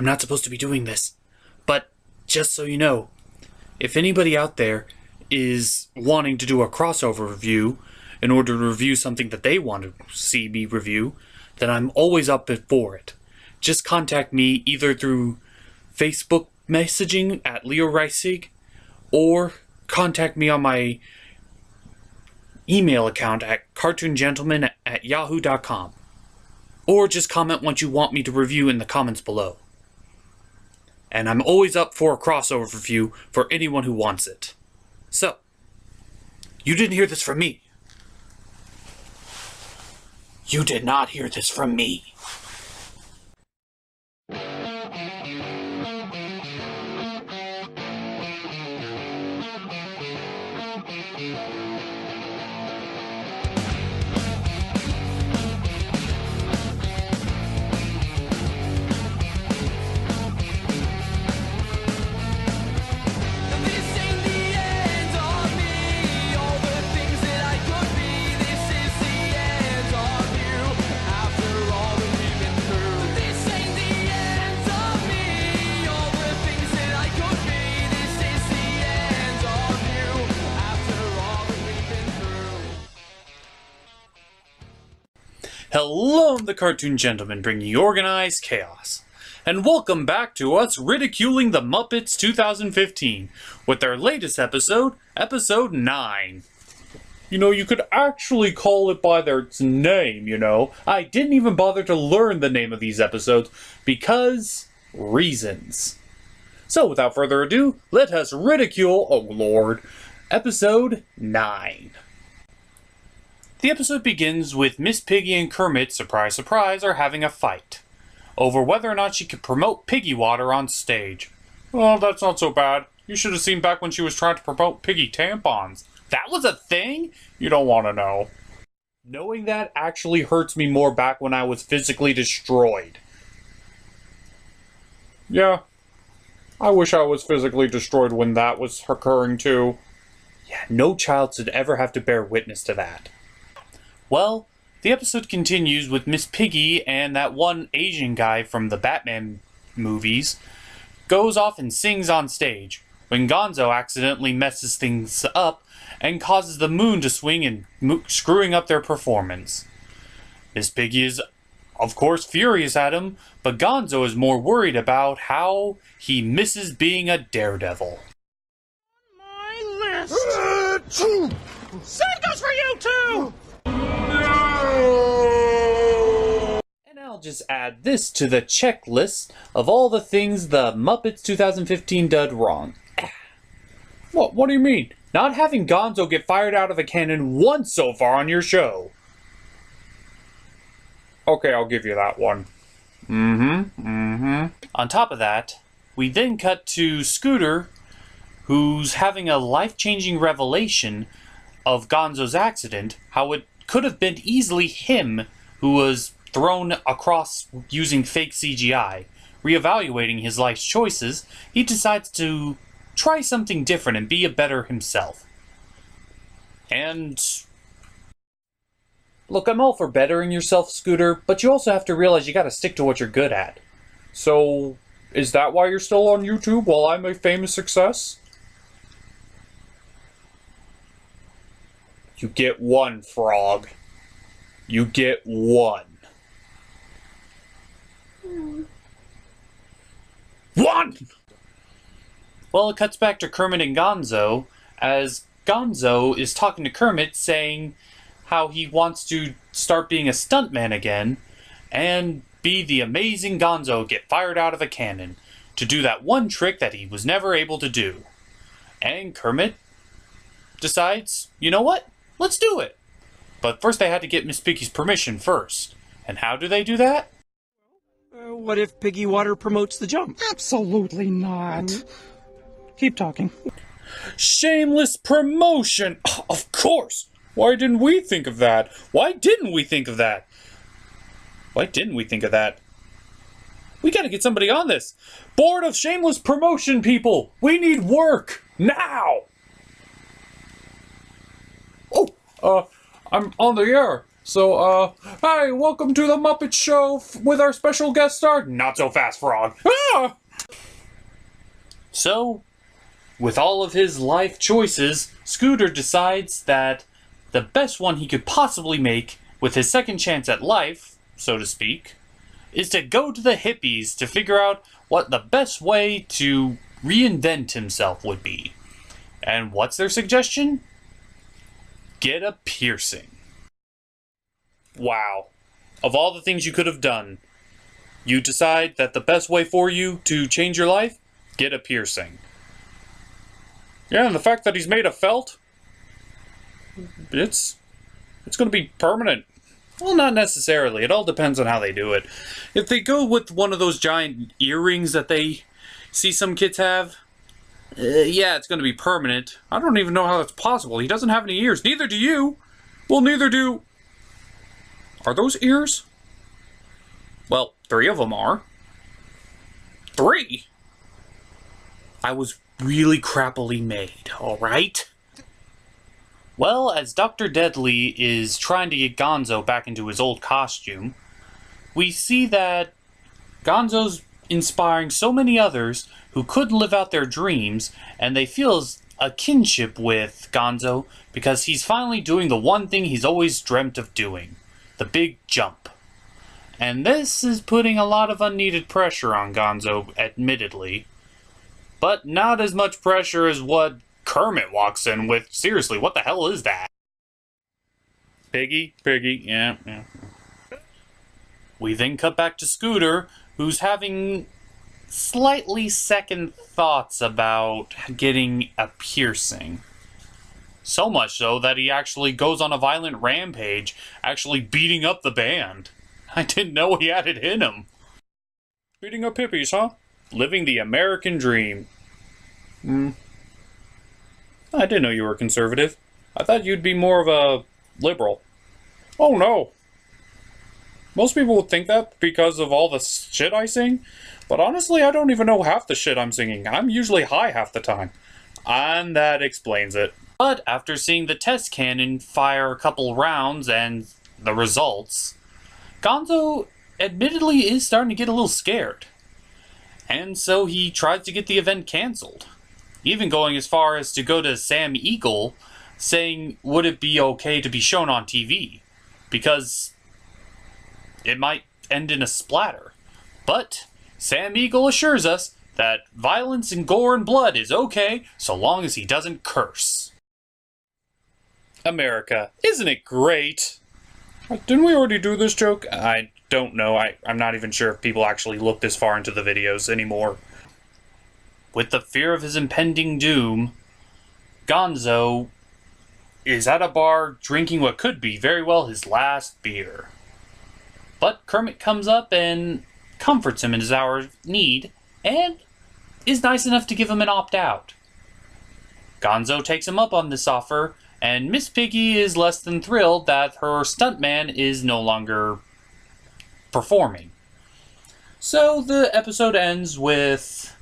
I'm not supposed to be doing this. But just so you know, if anybody out there is wanting to do a crossover review in order to review something that they want to see me review, then I'm always up for it. Just contact me either through Facebook messaging at Leo Reisig, or contact me on my email account at cartoongentleman@yahoo.com. Or just comment what you want me to review in the comments below. And I'm always up for a crossover review for anyone who wants it. So, you didn't hear this from me. You did not hear this from me. Hello, I'm the Cartoon Gentleman, bringing you organized chaos. And welcome back to us ridiculing the Muppets 2015, with their latest episode, episode 9. You know, you could actually call it by their name, you know. I didn't even bother to learn the name of these episodes, because reasons. So without further ado, let us ridicule, oh lord, episode 9. The episode begins with Miss Piggy and Kermit, surprise surprise, are having a fight over whether or not she could promote piggy water on stage. Well, that's not so bad. You should have seen back when she was trying to promote piggy tampons. That was a thing? You don't want to know. Knowing that actually hurts me more back when I was physically destroyed. Yeah, I wish I was physically destroyed when that was occurring too. Yeah, no child should ever have to bear witness to that. Well, the episode continues with Miss Piggy and that one Asian guy from the Batman movies goes off and sings on stage when Gonzo accidentally messes things up and causes the moon to swing and screwing up their performance. Miss Piggy is, of course, furious at him, but Gonzo is more worried about how he misses being a daredevil. My list! Same goes for you too! And I'll just add this to the checklist of all the things the Muppets 2015 did wrong. What do you mean? Not having Gonzo get fired out of a cannon once so far on your show. Okay, I'll give you that one. On top of that, we then cut to Scooter, who's having a life-changing revelation of Gonzo's accident, how it could have been easily him who was thrown across using fake CGI. Reevaluating his life's choices, he decides to try something different and be a better himself. And look, I'm all for bettering yourself, Scooter, but you also have to realize you gotta stick to what you're good at. So, is that why you're still on YouTube while I'm a famous success? You get one, frog. You get one. One! Well, it cuts back to Kermit and Gonzo, as Gonzo is talking to Kermit saying how he wants to start being a stuntman again and be the amazing Gonzo, get fired out of a cannon to do that one trick that he was never able to do. And Kermit decides, you know what? Let's do it. But first they had to get Miss Piggy's permission first. And how do they do that? What if piggy water promotes the jump? Absolutely not. Keep talking. Shameless promotion! Of course! Why didn't we think of that? Why didn't we think of that? Why didn't we think of that? We gotta get somebody on this. Board of shameless promotion people! We need work! Now! Oh, I'm on the air. So, hey, welcome to the Muppet Show with our special guest star, Not So Fast Frog. Ah! So, with all of his life choices, Scooter decides that the best one he could possibly make with his second chance at life, so to speak, is to go to the hippies to figure out what the best way to reinvent himself would be. And what's their suggestion? Get a piercing. Wow. Of all the things you could have done, you decide that the best way for you to change your life? Get a piercing. Yeah, and the fact that he's made of felt, it's going to be permanent. Well, not necessarily. It all depends on how they do it. If they go with one of those giant earrings that they see some kids have, yeah, it's going to be permanent. I don't even know how that's possible. He doesn't have any ears. Neither do you. Well, neither do... Are those ears? Well, 3 of them are. 3? I was really crappily made, alright? Well, as Dr. Deadly is trying to get Gonzo back into his old costume, we see that Gonzo's inspiring so many others who couldn't live out their dreams, and they feel a kinship with Gonzo because he's finally doing the one thing he's always dreamt of doing. The big jump. And this is putting a lot of unneeded pressure on Gonzo, admittedly. But not as much pressure as what Kermit walks in with. Seriously, what the hell is that? Piggy? Yeah. We then cut back to Scooter, who's having slightly second thoughts about getting a piercing. So much so that he actually goes on a violent rampage, actually beating up the band. I didn't know he had it in him. Beating up hippies, huh? Living the American dream. I didn't know you were conservative. I thought you'd be more of a liberal. Oh no. Most people would think that because of all the shit I sing, but honestly I don't even know half the shit I'm singing. I'm usually high half the time. And that explains it. But after seeing the test cannon fire a couple rounds and the results, Gonzo admittedly is starting to get a little scared. And so he tries to get the event cancelled. Even going as far as to go to Sam Eagle, saying would it be okay to be shown on TV? Because it might end in a splatter. But Sam Eagle assures us that violence and gore and blood is okay so long as he doesn't curse. America, isn't it great? Didn't we already do this joke? I don't know. I'm not even sure if people actually look this far into the videos anymore. With the fear of his impending doom, Gonzo is at a bar drinking what could be very well his last beer. But Kermit comes up and comforts him in his hour of need and is nice enough to give him an opt-out. Gonzo takes him up on this offer, and Miss Piggy is less than thrilled that her stuntman is no longer performing. So the episode ends with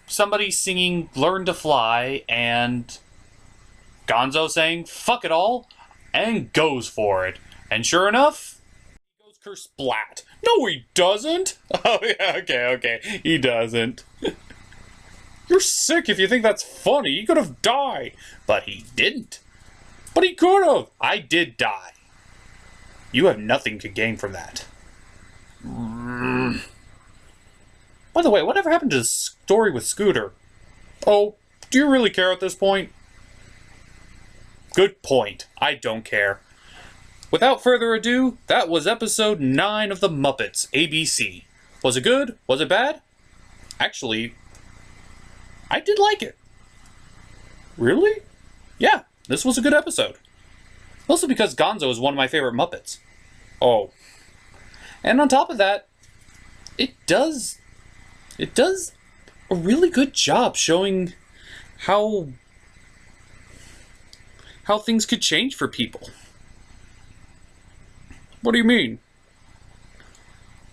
somebody singing Learn to Fly and Gonzo saying fuck it all and goes for it. And sure enough, he goes kersplat. No, he doesn't. Oh yeah, okay, he doesn't. You're sick if you think that's funny. He could have died. But he didn't. But he could have. I did die. You have nothing to gain from that. By the way, whatever happened to the story with Scooter? Oh, do you really care at this point? Good point. I don't care. Without further ado, that was episode 9 of the Muppets, ABC. Was it good? Was it bad? Actually, I did like it. Really? Yeah, this was a good episode. Mostly because Gonzo is one of my favorite Muppets. Oh. And on top of that, it does a really good job showing how things could change for people. What do you mean?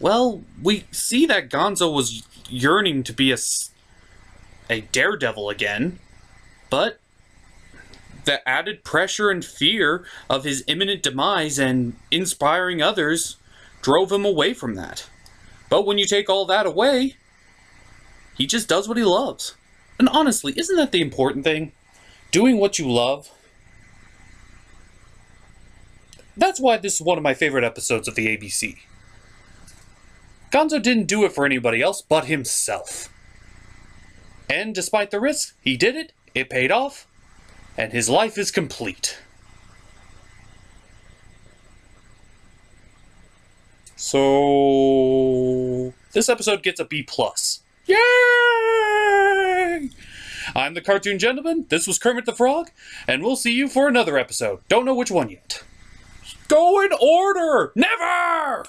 Well, we see that Gonzo was yearning to be a daredevil again, but the added pressure and fear of his imminent demise and inspiring others drove him away from that. But when you take all that away, he just does what he loves. And honestly, isn't that the important thing? Doing what you love. That's why this is one of my favorite episodes of the ABC. Gonzo didn't do it for anybody else but himself. And despite the risk, he did it, it paid off, and his life is complete. So this episode gets a B+. Yay! I'm the Cartoon Gentleman, this was Kermit the Frog, and we'll see you for another episode. Don't know which one yet. Go in order! Never!